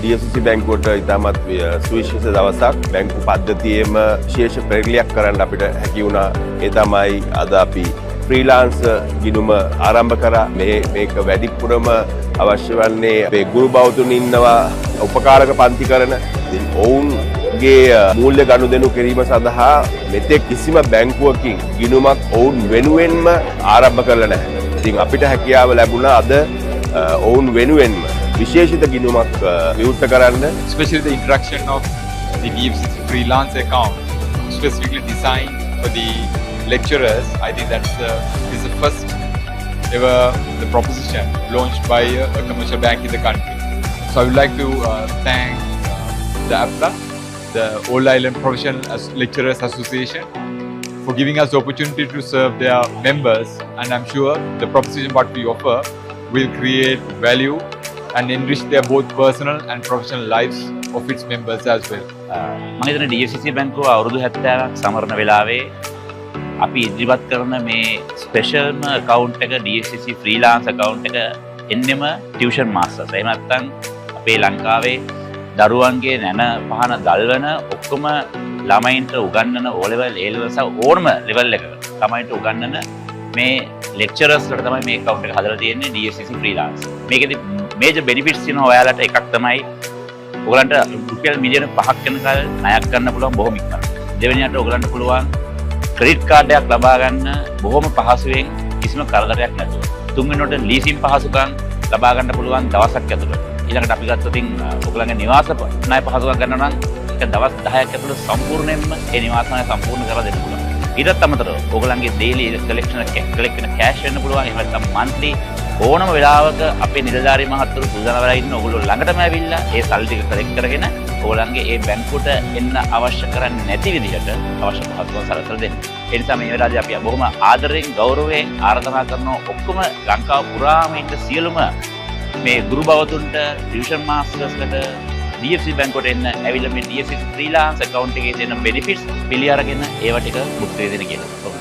DFCC බැංකුවට ඉතාමත් සුවිශේෂ දවසක්. බැංකු පද්ධතියේම විශේෂ පෙරලියක් කරන්න අපිට හැකි වුණා. ඒ තමයි අද අපි ෆ්‍රීලාන්ස් ගිණුම ආරම්භ කරා. මේක වැඩිපුරම අවශ්‍ය වන්නේ අපේ ගුරු බෞතුන් ඉන්නවා උපකාරක පන්ති කරන. ඉතින් ඔවුන්ගේ මූල්‍ය ගනුදෙනු කිරීම සඳහා මෙතෙක් කිසිම බැංකුවකින් ගිණුමක් ඔවුන් වෙනුවෙන්ම ආරම්භ කරලා නැහැ. ඉතින් අපිට හැකියාව ලැබුණා අද ඔවුන් වෙනුවෙන්ම විශේෂිත ගිණුමක් විවෘත කරන්න. Especially the introduction of the DFCC freelance account, specifically designed for the lecturers. I think this is the first ever the proposition launched by a commercial bank in the country. So I would like to thank the APLA, the All Island Professional Lecturers Association, for giving us the opportunity to serve their members, and I'm sure the proposition what we offer will create value and enrich their both personal and professional lives of its members as well. මම හිතන්නේ DFCC බැංකුව අවුරුදු 70ක් සමරන වෙලාවේ අපි ඉදිරිපත් කරන මේ ස්පෙෂල්ම account එක DFCC freelance account එක එන්නෙම tuition masters. එහෙම නැත්නම් අපේ ලංකාවේ දරුවන්ගේ නැන පහන දල්වන ඔක්කොම ළමයින්ට උගන්වන O level A level සහ ඕනම level එකක ළමයින්ට උගන්වන මේ lecturers වලට තමයි මේ account එක හදලා තියෙන්නේ DFCC freelance. මේකෙදි major benefits තියෙනවා ඔයාලට. එකක් තමයි ඔයගලන්ට රුපියල් මිලියන 5ක් වෙනකල් ණයක් ගන්න පුළුවන් බොහොම ඉක්මනට. දෙවෙනියට ඔයගලන්ට පුළුවන් ක්‍රෙඩිට් කාඩ් එකක් ලබා ගන්න බොහොම පහසුවෙන් කිසිම කරදරයක් නැතුව. තුන්වෙනියට ලීසින් පහසුකම් ලබා ගන්න පුළුවන් දවසක් ඇතුළත. ඊළඟට අපි ගත්තොත් ඔයගලගේ නිවාස ණය පහසුකම් ගන්න නම් එක දවස් 10ක් ඇතුළත සම්පූර්ණයෙන්ම ඒ නිවාස ණය සම්පූර්ණ කරලා දෙන්න පුළුවන්. ඊටත් අමතරව ඔයගලගේ daily collection cash වෙන්න පුළුවන්. එහෙම නැත්නම් monthly ඕනම වෙලාවක අපේ නිලධාරී මහත්තුරු සූදානම් වෙලා ඉන්න ඕගොල්ලෝ ළඟටම ඇවිල්ලා ඒ සල්ලි ටික කලෙක්ට් කරගෙන ඕගොල්ලන්ගේ ඒ බැංකුවට එන්න අවශ්‍ය කරන්නේ නැති විදිහට අවශ්‍ය පහසුකම් සලසලා දෙන්න. ඒ නිසා මේ වෙලාවේදී අපි බොහොම ආදරයෙන් ගෞරවයෙන් ආරාධනා කරනවා ඔක්කොම ලංකාව පුරාම ඉන්න සියලුම මේ ගුරු බවතුන්ට ටියුෂන් මාස්ටර්ස්ලට DFCC බැංකුවට එන්න ඇවිල්ලා මේ DFCC ෆ්‍රීලාන්ස් account එකේ තියෙන benefits පිළි අරගෙන ඒව ටික මුක්තිය දෙන්න කියලා.